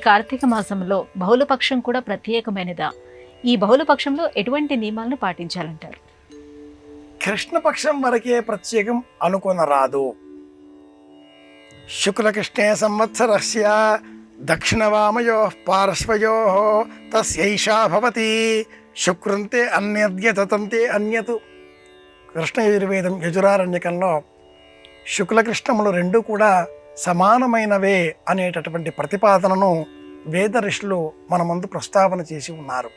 కార్తీక మాసంలో బహుళపక్షం కూడా ప్రత్యేకమైనదా? ఈ బహుళపక్షంలో ఎటువంటి నియమాలను పాటించాలంటారు? కృష్ణపక్షం వరకే ప్రత్యేకం అనుకొనరాదు. శుక్లకృష్ణే సంవత్సరస్య దక్షిణవామయో పార్శ్వయో తస్యైషా భవతి శుక్రంతే అన్యద్య తతంతే అన్యత్. కృష్ణ యజుర్వేదం యజురారణ్యకంలో శుక్లకృష్ణములు రెండు కూడా సమానమైనవే అనేటటువంటి ప్రతిపాదనను వేద ఋషులు మన ముందు ప్రస్తావన చేసి ఉన్నారు.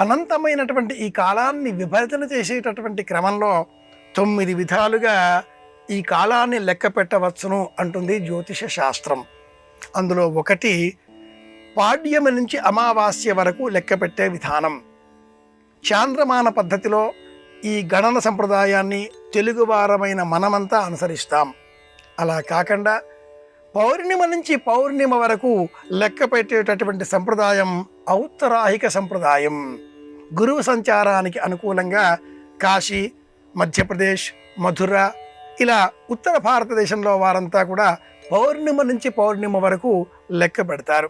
అనంతమైనటువంటి ఈ కాలాన్ని విభజన చేసేటటువంటి క్రమంలో 9 విధాలుగా ఈ కాలాన్ని లెక్క పెట్టవచ్చును అంటుంది జ్యోతిష శాస్త్రం. అందులో ఒకటి పాడ్యమి నుంచి అమావాస్య వరకు లెక్క పెట్టే విధానం. చాంద్రమాన పద్ధతిలో ఈ గణన సంప్రదాయాన్ని తెలుగువారమైన మనమంతా అనుసరిస్తాం. అలా కాకుండా పౌర్ణిమ నుంచి పౌర్ణిమ వరకు లెక్క పెట్టేటటువంటి సంప్రదాయం ఔత్తరాహిక సంప్రదాయం. గురువు సంచారానికి అనుకూలంగా కాశీ, మధ్యప్రదేశ్, మధుర ఇలా ఉత్తర భారతదేశంలో వారంతా కూడా పౌర్ణిమ నుంచి పౌర్ణిమ వరకు లెక్క పెడతారు.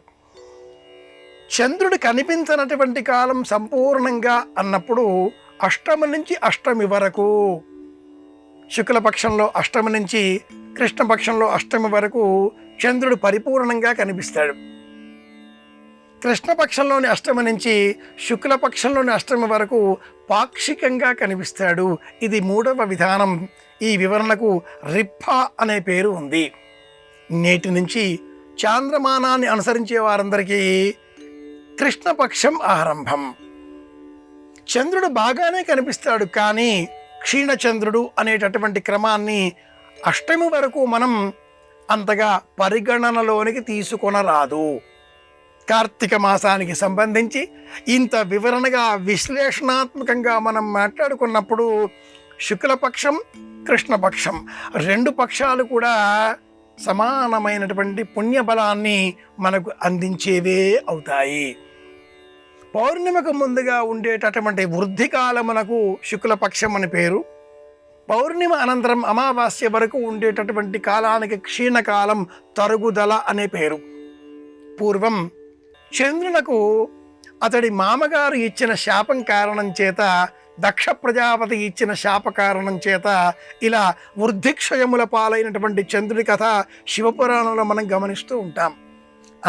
చంద్రుడు కనిపించనటువంటి కాలం సంపూర్ణంగా అన్నప్పుడు అష్టమి నుంచి అష్టమి వరకు, శుక్లపక్షంలో అష్టమి నుంచి కృష్ణపక్షంలో అష్టమి వరకు చంద్రుడు పరిపూర్ణంగా కనిపిస్తాడు. కృష్ణపక్షంలోని అష్టమి నుంచి శుక్లపక్షంలోని అష్టమి వరకు పాక్షికంగా కనిపిస్తాడు. ఇది 3వ విధానం. ఈ వివరణకు రిప్పా అనే పేరు ఉంది. నేటి నుంచి చాంద్రమానాన్ని అనుసరించే వారందరికీ కృష్ణపక్షం ఆరంభం. చంద్రుడు బాగానే కనిపిస్తాడు, కానీ క్షీణచంద్రుడు అనేటటువంటి క్రమాన్ని అష్టమి వరకు మనం అంతగా పరిగణనలోనికి తీసుకొనరాదు. కార్తీక మాసానికి సంబంధించి ఇంత వివరణగా విశ్లేషణాత్మకంగా మనం మాట్లాడుకున్నప్పుడు శుక్లపక్షం, కృష్ణపక్షం రెండు పక్షాలు కూడా సమానమైనటువంటి పుణ్యబలాన్ని మనకు అందించేవే అవుతాయి. పౌర్ణిమకు ముందుగా ఉండేటటువంటి వృద్ధికాలమునకు శుక్లపక్షం అని పేరు. పౌర్ణిమ అనంతరం అమావాస్య వరకు ఉండేటటువంటి కాలానికి క్షీణకాలం, తరుగుదల అనే పేరు. పూర్వం చంద్రునకు అతడి మామగారు ఇచ్చిన శాపం కారణం చేత, దక్ష ప్రజాపతి ఇచ్చిన శాప కారణం చేత ఇలా వృద్ధిక్షయముల పాలైనటువంటి చంద్రుడి కథ శివపురాణంలో మనం గమనిస్తూ ఉంటాం.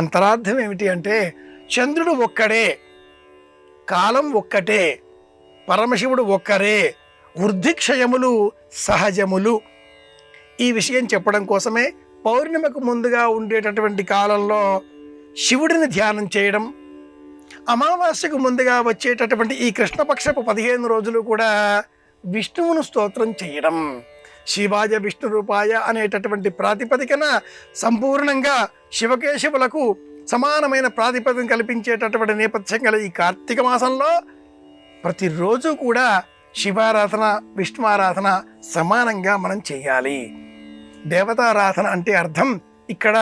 అంతరార్థం ఏమిటి అంటే, చంద్రుడు ఒక్కడే, కాలం ఒక్కటే, పరమశివుడు ఒక్కరే, వృద్ధిక్షయములు సహజములు. ఈ విషయం చెప్పడం కోసమే పౌర్ణిమకు ముందుగా ఉండేటటువంటి కాలంలో శివుడిని ధ్యానం చేయడం, అమావాస్యకు ముందుగా వచ్చేటటువంటి ఈ కృష్ణపక్షపు 15 రోజులు కూడా విష్ణువును స్తోత్రం చేయడం. శివాయ విష్ణు రూపాయ అనేటటువంటి ప్రాతిపదికన సంపూర్ణంగా శివకేశవులకు సమానమైన ప్రాతిపదికన కల్పించేటటువంటి నేపథ్యం గల ఈ కార్తీక మాసంలో ప్రతిరోజు కూడా శివారాధన, విష్ణువారాధన సమానంగా మనం చేయాలి. దేవతారాధన అంటే అర్థం ఇక్కడ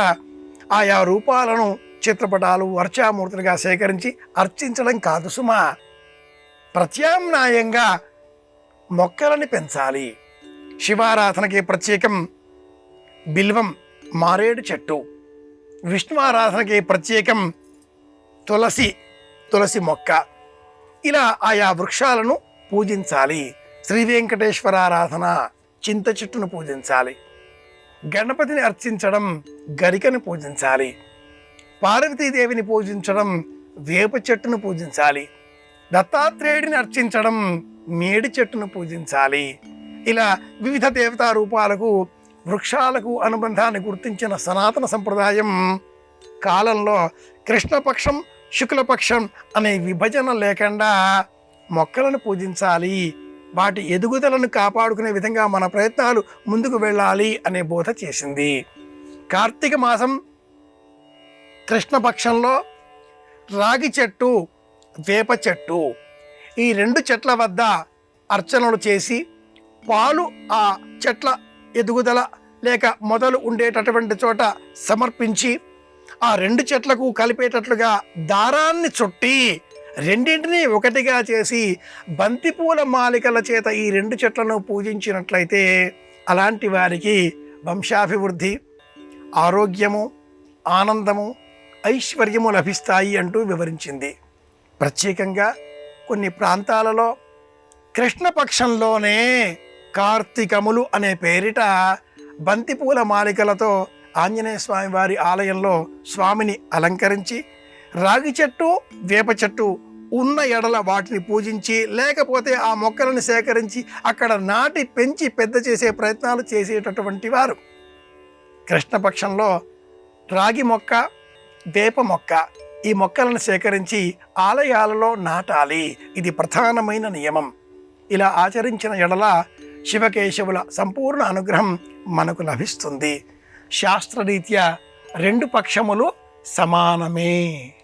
ఆయా రూపాలను చిత్రపటాలు, వర్చామూర్తులుగా సేకరించి అర్చించడం కాదు సుమా. ప్రత్యామ్నాయంగా మొక్కలని పెంచాలి. శివారాధనకి ప్రత్యేకం బిల్వం, మారేడు చెట్టు. విష్ణువారాధనకి ప్రత్యేకం తులసి మొక్క. ఇలా ఆయా వృక్షాలను పూజించాలి. శ్రీ వెంకటేశ్వరారాధన చింత చెట్టును పూజించాలి. గణపతిని అర్చించడం గరికను పూజించాలి. పార్వతీదేవిని పూజించడం వేప చెట్టును పూజించాలి. దత్తాత్రేయుడిని అర్చించడం మేడి చెట్టును పూజించాలి. ఇలా వివిధ దేవతా రూపాలకు, వృక్షాలకు అనుబంధాన్ని గుర్తించిన సనాతన సంప్రదాయం కాలంలో కృష్ణపక్షం, శుక్లపక్షం అనే విభజన లేకుండా మొక్కలను పూజించాలి. వాటి ఎదుగుదలను కాపాడుకునే విధంగా మన ప్రయత్నాలు ముందుకు వెళ్ళాలి అనే బోధ చేసింది. కార్తీక మాసం కృష్ణపక్షంలో రాగి చెట్టు, వేప చెట్టు ఈ 2 చెట్ల వద్ద అర్చనలు చేసి పాలు ఆ చెట్ల ఎదుగుదల లేక మొదలు ఉండేటటువంటి చోట సమర్పించి ఆ 2 చెట్లకు కలిపేటట్లుగా దారాన్ని చుట్టి రెండింటినీ ఒకటిగా చేసి బంతిపూల మాలికల చేత ఈ 2 చెట్లను పూజించినట్లయితే అలాంటి వారికి వంశాభివృద్ధి, ఆరోగ్యము, ఆనందము, ఐశ్వర్యము లభిస్తాయి అంటూ వివరించింది. ప్రత్యేకంగా కొన్ని ప్రాంతాలలో కృష్ణపక్షంలోనే కార్తీకములు అనే పేరిట బంతిపూల మాలికలతో ఆంజనేయ స్వామి వారి ఆలయంలో స్వామిని అలంకరించి, రాగి చెట్టు వేప చెట్టు ఉన్న ఎడల వాటిని పూజించి, లేకపోతే ఆ మొక్కలను సేకరించి అక్కడ నాటి పెంచి పెద్ద చేసే ప్రయత్నాలు చేసేటటువంటి వారు. కృష్ణపక్షంలో రాగి మొక్క, వేప మొక్క ఈ మొక్కలను సేకరించి ఆలయాలలో నాటాలి. ఇది ప్రధానమైన నియమం. ఇలా ఆచరించిన ఎడల శివకేశవుల సంపూర్ణ అనుగ్రహం మనకు లభిస్తుంది. శాస్త్రరీత్యా రెండు పక్షములు సమానమే.